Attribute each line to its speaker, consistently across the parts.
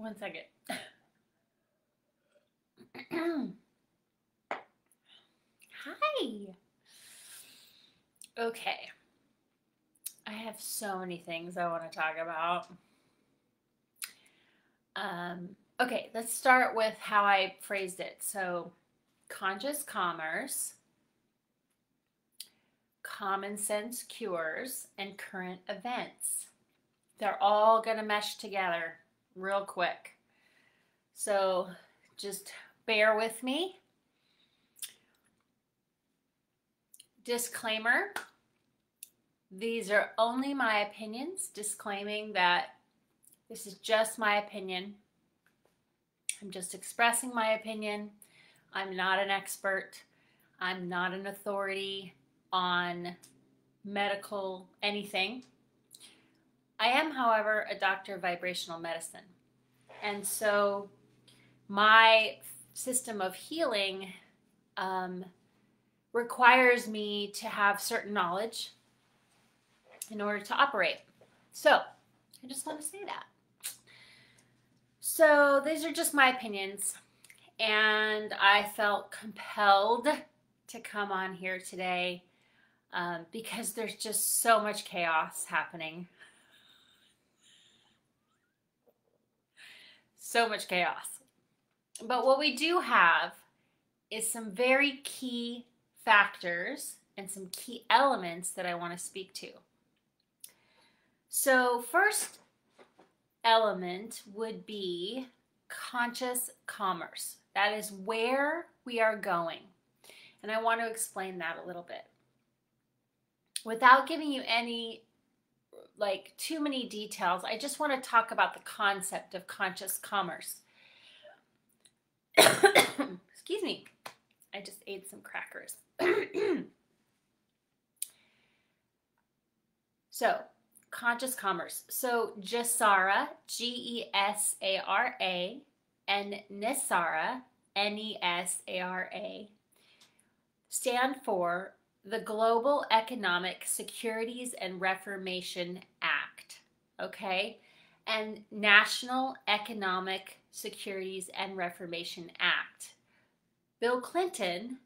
Speaker 1: One second. Hi. Okay. I have so many things I want to talk about. Okay, let's start with how I phrased it. So, conscious commerce, common sense cures, and current events. They're all going to mesh together real quick. So, just bear with me. Disclaimer, these are only my opinions, disclaiming that this is just my opinion. I'm just expressing my opinion. I'm not an expert. I'm not an authority on medical anything. I am, however, a doctor of vibrational medicine. And so my system of healing requires me to have certain knowledge in order to operate. So I just want to say that. So these are just my opinions, and I felt compelled to come on here today because there's just so much chaos happening. So much chaos. But what we do have is some very key factors and some key elements that I want to speak to. So first element would be conscious commerce. That is where we are going. And I want to explain that a little bit. Without giving you any too many details, I just want to talk about the concept of conscious commerce. Excuse me. I just ate some crackers. So, conscious commerce. So, Gesara, Gesara, and Nesara, Nesara, stand for the Global Economic Securities and Reformation Act, okay? And National Economic Securities and Reformation Act. Bill Clinton,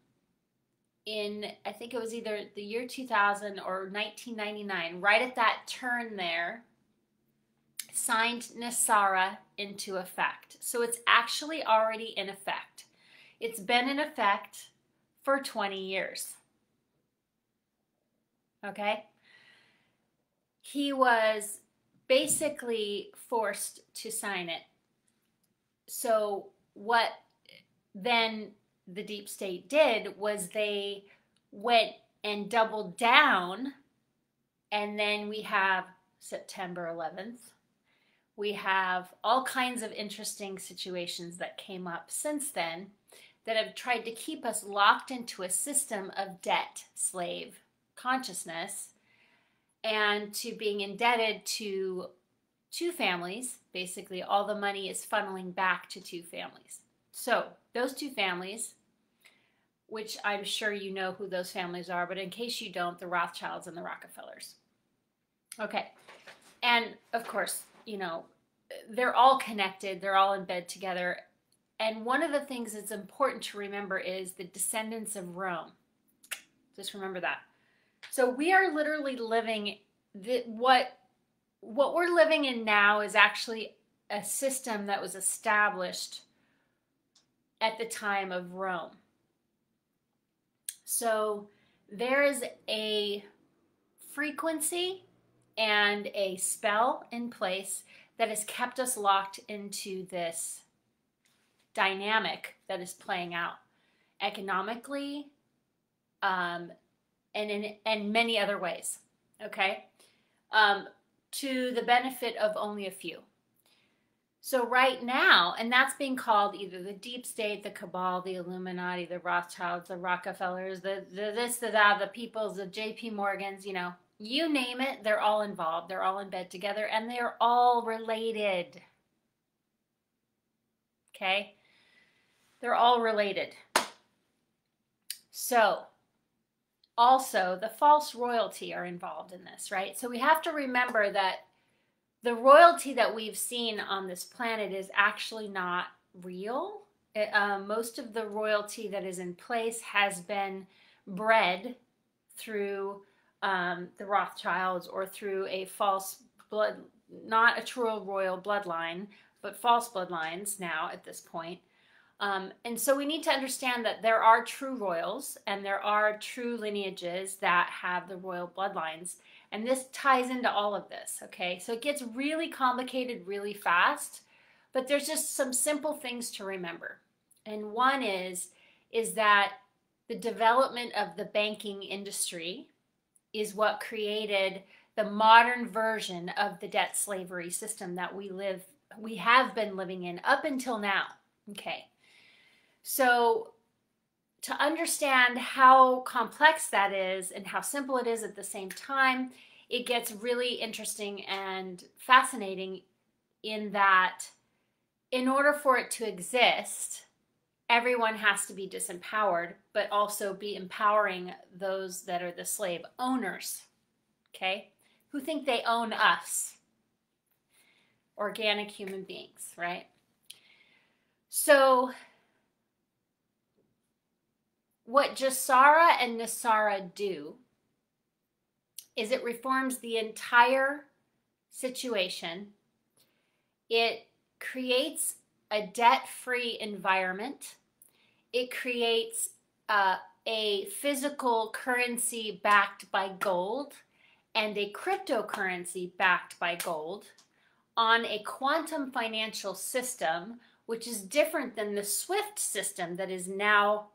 Speaker 1: in, I think it was either the year 2000 or 1999, right at that turn there, signed NESARA into effect. So it's actually already in effect. It's been in effect for 20 years. Okay? He was basically forced to sign it. So what then the deep state did was they went and doubled down, and then we have September 11th. We have all kinds of interesting situations that came up since then that have tried to keep us locked into a system of debt slave consciousness and to being indebted to two families. Basically, all the money is funneling back to two families. So those two families, which I'm sure you know who those families are, but in case you don't, the Rothschilds and the Rockefellers. Okay. And of course, you know, they're all connected. They're all in bed together. And one of the things that's important to remember is the descendants of Rome. Just remember that. So we are literally living, what we're living in now is actually a system that was established at the time of Rome. So there is a frequency and a spell in place that has kept us locked into this dynamic that is playing out economically, and in many other ways, okay, to the benefit of only a few. So right now, and that's being called either the deep state, the cabal, the Illuminati, the Rothschilds, the Rockefellers, the this, the that, the Peoples, the JP Morgans, you know, you name it, they're all involved. They're all in bed together, and they're all related. Okay? They're all related. So, also, the false royalty are involved in this, right? So we have to remember that the royalty that we've seen on this planet is actually not real. Most of the royalty that is in place has been bred through the Rothschilds or through a false blood, not a true royal bloodline, but false bloodlines now at this point. And so we need to understand that there are true royals and there are true lineages that have the royal bloodlines. And this ties into all of this, okay? So it gets really complicated really fast, but there's just some simple things to remember. And one is that the development of the banking industry is what created the modern version of the debt slavery system that we have been living in up until now, okay? So to understand how complex that is and how simple it is at the same time, it gets really interesting and fascinating in that in order for it to exist, everyone has to be disempowered, but also be empowering those that are the slave owners, okay, who think they own us, organic human beings, right? So what Jasara and Nasara do is it reforms the entire situation. It creates a debt-free environment. It creates a physical currency backed by gold and a cryptocurrency backed by gold on a quantum financial system, which is different than the SWIFT system that is now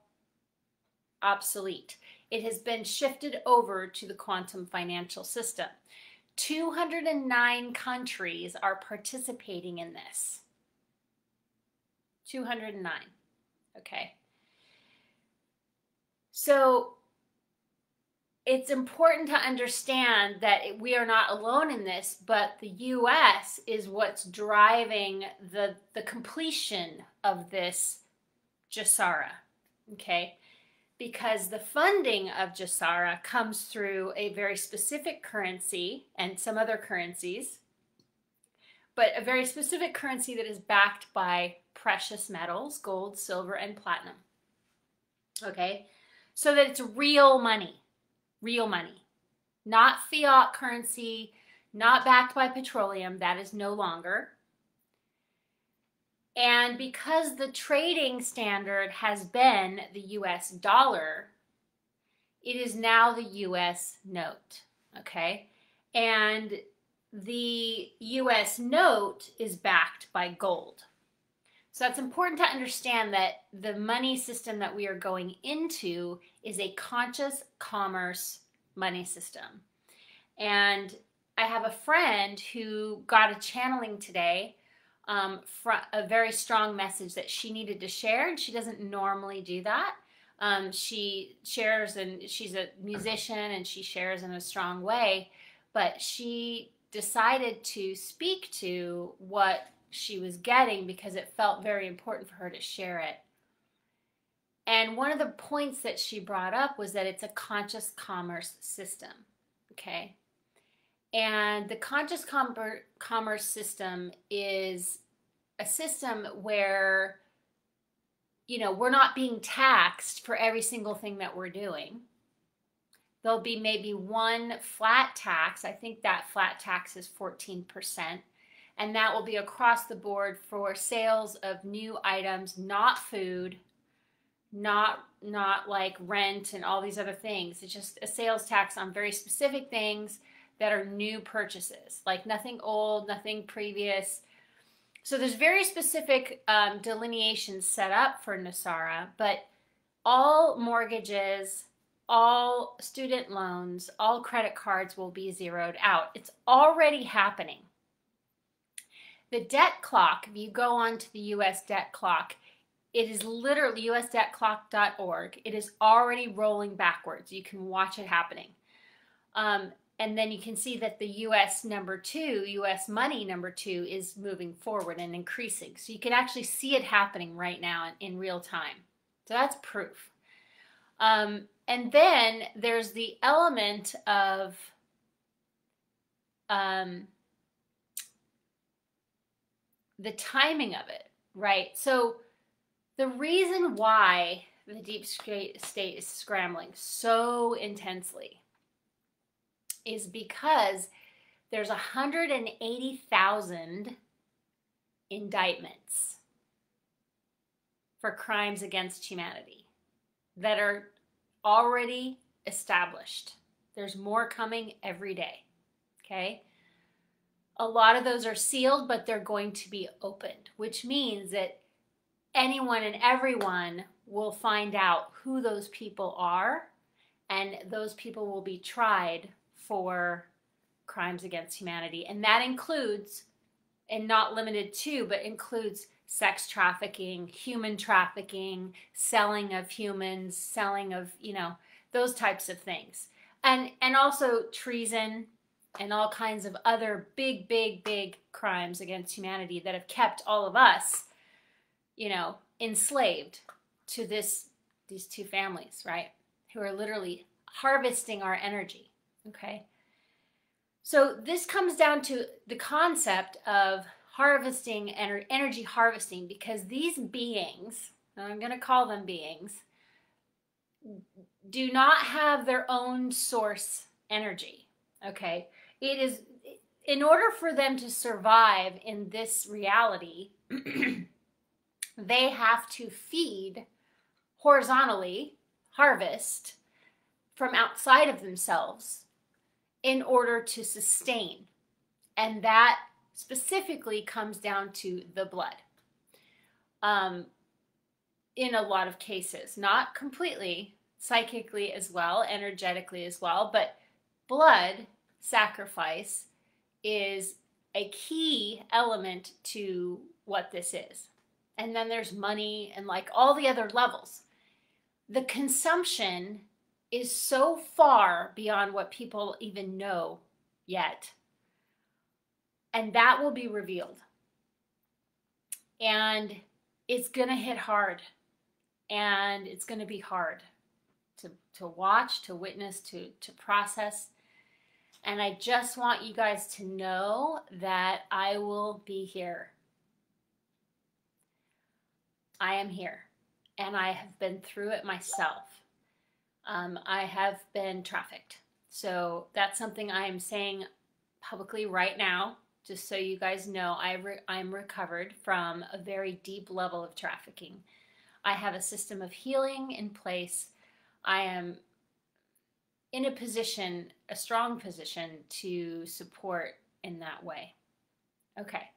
Speaker 1: obsolete. It has been shifted over to the quantum financial system. 209 countries are participating in this. 209, okay? So it's important to understand that we are not alone in this, but the U.S. is what's driving the completion of this Jasara, okay? Because the funding of Jasara comes through a very specific currency and some other currencies, but a very specific currency that is backed by precious metals, gold, silver, and platinum, okay? So that it's real money, not fiat currency, not backed by petroleum, that is no longer. And because the trading standard has been the US dollar, it is now the US note, okay? And the US note is backed by gold. So it's important to understand that the money system that we are going into is a conscious commerce money system. And I have a friend who got a channeling today, a very strong message that she needed to share, and she doesn't normally do that. She shares, and she's a musician, and she shares in a strong way, but she decided to speak to what she was getting because it felt very important for her to share it. And one of the points that she brought up was that it's a conscious commerce system, okay? And the conscious commerce system is a system where, you know, we're not being taxed for every single thing that we're doing. There'll be maybe one flat tax. I think that flat tax is 14%. And that will be across the board for sales of new items, not food, not like rent and all these other things. It's just a sales tax on very specific things that are new purchases, like nothing old, nothing previous. So there's very specific delineations set up for Nasara, but all mortgages, all student loans, all credit cards will be zeroed out. It's already happening. The debt clock, if you go onto the US debt clock, it is literally usdebtclock.org. It is already rolling backwards. You can watch it happening. And then you can see that the US money number 2 is moving forward and increasing. So you can actually see it happening right now in real time. So that's proof. And then there's the element of the timing of it, right? So the reason why the deep state is scrambling so intensely is because there's 180,000 indictments for crimes against humanity that are already established. There's more coming every day, okay? A lot of those are sealed, but they're going to be opened, which means that anyone and everyone will find out who those people are, and those people will be tried for crimes against humanity. And that includes, and not limited to, but includes sex trafficking, human trafficking, selling of humans, selling of, those types of things. And also treason and all kinds of other big, big, big crimes against humanity that have kept all of us, enslaved to these two families, right? Who are literally harvesting our energy, okay? So this comes down to the concept of harvesting, energy harvesting, because these beings, and I'm going to call them beings, do not have their own source energy, okay? It is, in order for them to survive in this reality, they have to feed horizontally, harvest from outside of themselves in order to sustain. And that specifically comes down to the blood. In a lot of cases, not completely, psychically as well, energetically as well, but blood sacrifice is a key element to what this is. And then there's money and like all the other levels. The consumption is so far beyond what people even know yet. And that will be revealed. And it's going to hit hard. And it's going to be hard to watch, to witness, to process. And I just want you guys to know that I will be here. I am here. And I have been through it myself. I have been trafficked. So that's something I am saying publicly right now, just so you guys know. I'm recovered from a very deep level of trafficking. I have a system of healing in place. I am in a position, a strong position, to support in that way. Okay,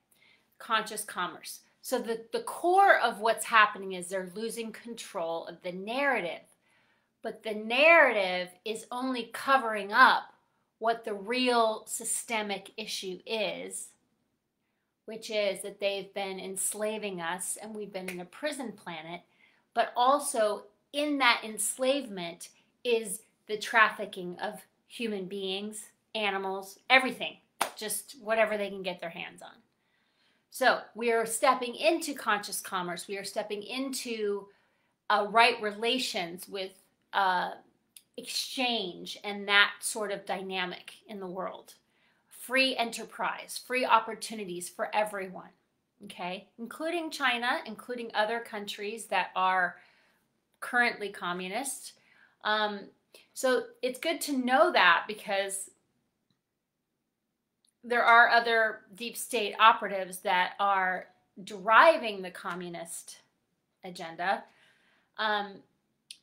Speaker 1: conscious commerce. So the core of what's happening is they're losing control of the narrative. But the narrative is only covering up what the real systemic issue is, which is that they've been enslaving us and we've been in a prison planet. But also in that enslavement is the trafficking of human beings, animals, everything, just whatever they can get their hands on. So we are stepping into conscious commerce. We are stepping into right relations with exchange and that sort of dynamic in the world. Free enterprise, free opportunities for everyone, okay? Including China, including other countries that are currently communist. So it's good to know that, because there are other deep state operatives that are driving the communist agenda.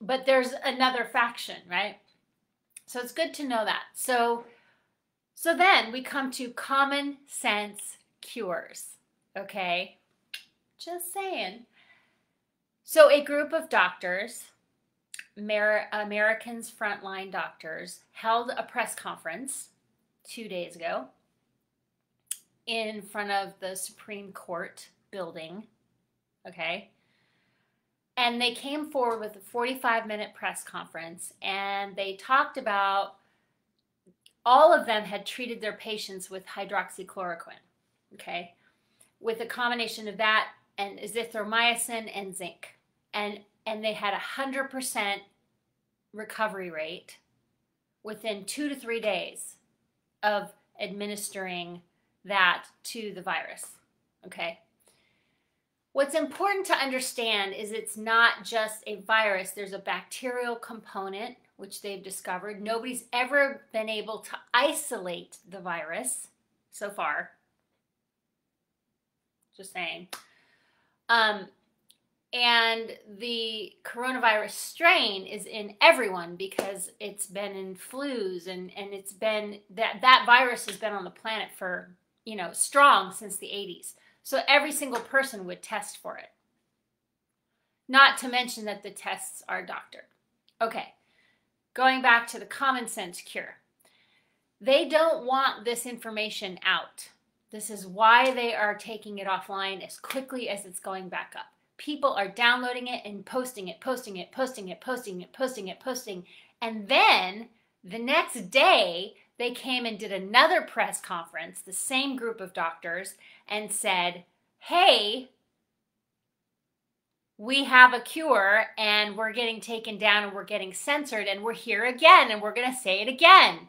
Speaker 1: But there's another faction, right? So it's good to know that. So then we come to common sense cures, okay? Just saying. So a group of doctors, Americans frontline doctors, held a press conference 2 days ago in front of the Supreme Court building, okay? And they came forward with a 45-minute press conference, and they talked about, all of them had treated their patients with hydroxychloroquine, okay? With a combination of that and azithromycin and zinc. And they had 100% recovery rate within 2 to 3 days of administering that to the virus, okay? What's important to understand is it's not just a virus. There's a bacterial component, which they've discovered. Nobody's ever been able to isolate the virus so far. Just saying. And the coronavirus strain is in everyone because it's been in flus and it's been, that virus has been on the planet for, you know, strong since the 80s. So every single person would test for it. Not to mention that the tests are doctored. Okay, going back to the common sense cure. They don't want this information out. This is why they are taking it offline as quickly as it's going back up. People are downloading it and posting it. And then the next day, they came and did another press conference, the same group of doctors, and said, hey, we have a cure and we're getting taken down and we're getting censored and we're here again and we're going to say it again.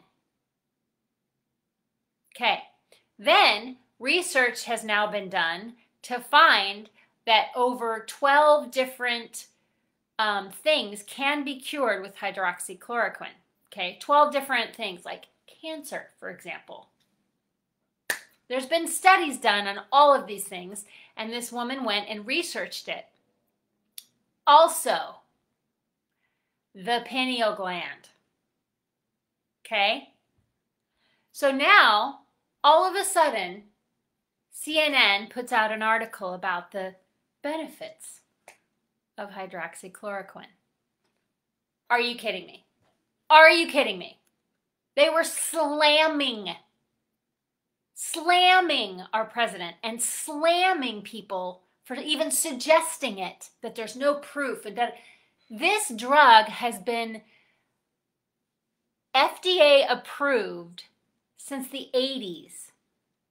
Speaker 1: Okay, then research has now been done to find that over 12 different things can be cured with hydroxychloroquine. Okay, 12 different things like cancer, for example. There's been studies done on all of these things, and this woman went and researched it. Also, the pineal gland. Okay? So now, all of a sudden, CNN puts out an article about the benefits of hydroxychloroquine. Are you kidding me? Are you kidding me? They were slamming our president and slamming people for even suggesting it, that there's no proof, and that this drug has been FDA approved since the 80s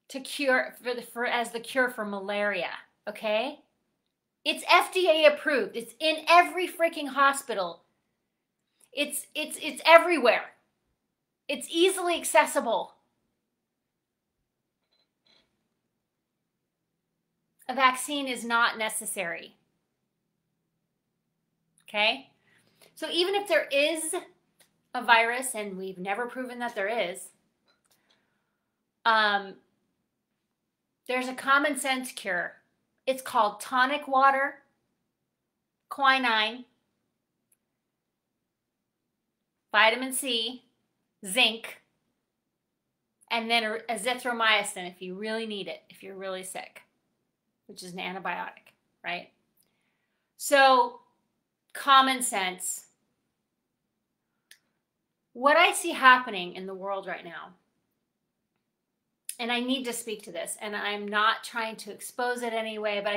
Speaker 1: to cure as the cure for malaria, okay? It's FDA approved. It's in every freaking hospital. It's everywhere. It's easily accessible. A vaccine is not necessary. Okay? So even if there is a virus, and we've never proven that there is, there's a common sense cure. It's called tonic water, quinine, vitamin C, zinc, and then azithromycin if you really need it, if you're really sick, which is an antibiotic, right? So, common sense. What I see happening in the world right now, and I need to speak to this, and I'm not trying to expose it anyway, but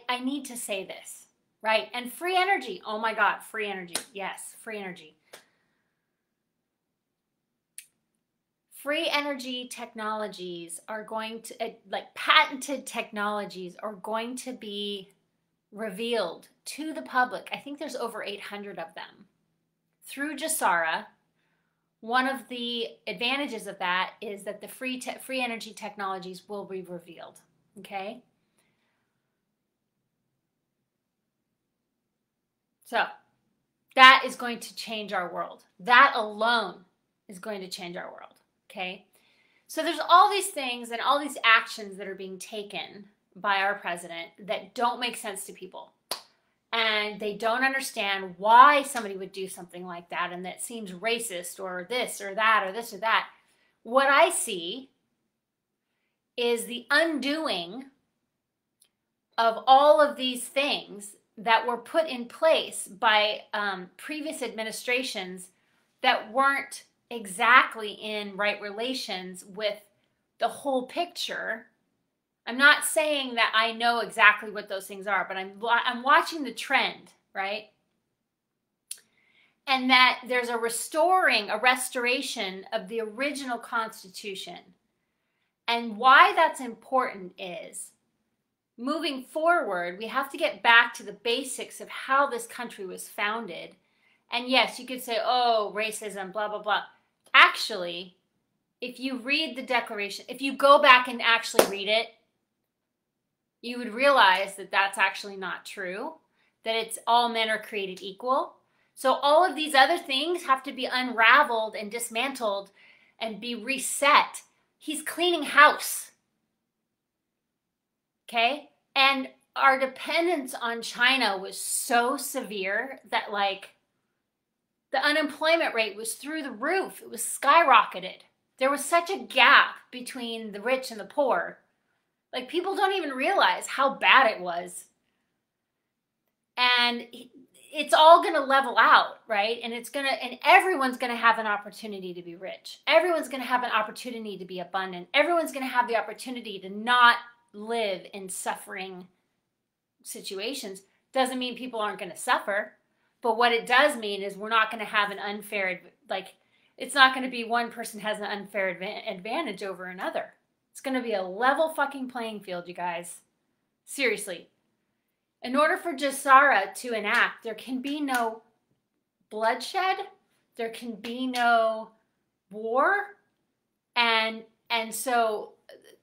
Speaker 1: I need to say this, right? And free energy, oh my God, free energy, yes, free energy. Free energy technologies are going to, like patented technologies are going to be revealed to the public. I think there's over 800 of them through JSARA. One of the advantages of that is that the free energy technologies will be revealed, okay? So that is going to change our world. That alone is going to change our world. Okay, so there's all these things and all these actions that are being taken by our president that don't make sense to people. And they don't understand why somebody would do something like that, and that seems racist or this or that or this or that. What I see is the undoing of all of these things that were put in place by previous administrations that weren't exactly in right relations with the whole picture. I'm not saying that I know exactly what those things are, but I'm watching the trend, right? And that there's a restoration of the original Constitution. And why that's important is, moving forward, we have to get back to the basics of how this country was founded. And yes, you could say, oh, racism, blah, blah, blah. Actually, if you read the Declaration, if you go back and actually read it, you would realize that that's actually not true, that it's all men are created equal. So all of these other things have to be unraveled and dismantled and be reset. He's cleaning house. Okay? And our dependence on China was so severe that, like, the unemployment rate was through the roof. It was skyrocketed. There was such a gap between the rich and the poor. Like, people don't even realize how bad it was. And it's all going to level out, right? And everyone's going to have an opportunity to be rich. Everyone's going to have an opportunity to be abundant. Everyone's going to have the opportunity to not live in suffering situations. Doesn't mean people aren't going to suffer. But what it does mean is we're not going to have an unfair, like, it's not going to be one person has an unfair advantage over another. It's going to be a level fucking playing field, you guys. Seriously. In order for Jasara to enact, there can be no bloodshed. There can be no war. And so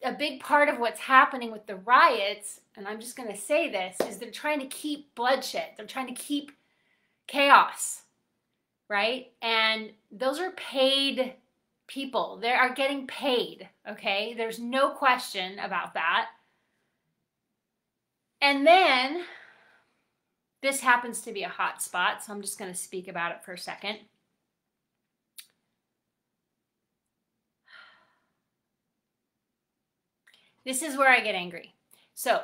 Speaker 1: a big part of what's happening with the riots, and I'm just going to say this, is they're trying to keep bloodshed. They're trying to keep chaos, right? And those are paid people. They are getting paid, okay? There's no question about that. And then this happens to be a hot spot, so I'm just going to speak about it for a second. This is where I get angry. So,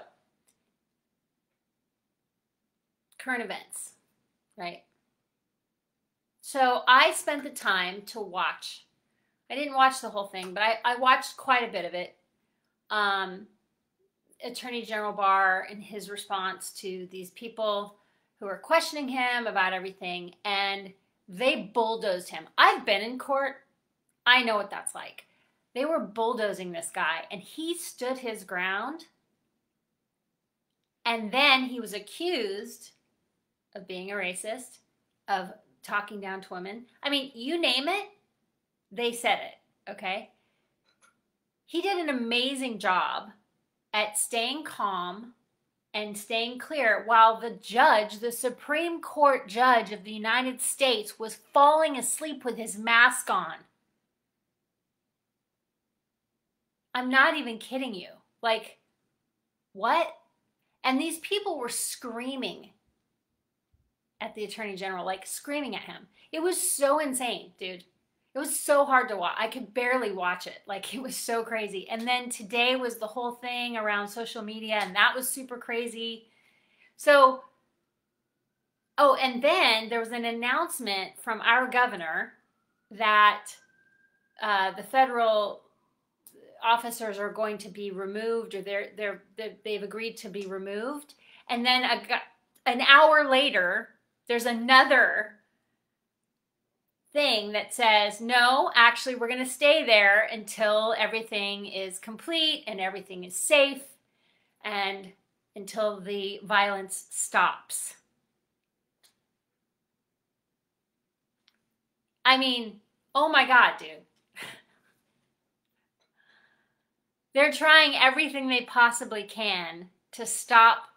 Speaker 1: current events. Right? So I spent the time to watch. I didn't watch the whole thing, but I watched quite a bit of it. Attorney General Barr and his response to these people who are questioning him about everything, and they bulldozed him. I've been in court. I know what that's like. They were bulldozing this guy, and he stood his ground, and then he was accused of being a racist, of talking down to women. I mean, you name it, they said it, okay? He did an amazing job at staying calm and staying clear while the judge, the Supreme Court judge of the United States, was falling asleep with his mask on. I'm not even kidding you. Like, what? And these people were screaming at the Attorney General, like screaming at him. It was so insane, dude. It was so hard to watch. I could barely watch it. Like, it was so crazy. And then today was the whole thing around social media, and that was super crazy. So, oh, and then there was an announcement from our governor that the federal officers are going to be removed, or they've agreed to be removed. And then an hour later, there's another thing that says, no, actually, we're going to stay there until everything is complete and everything is safe and until the violence stops. I mean, oh my God, dude. They're trying everything they possibly can to stop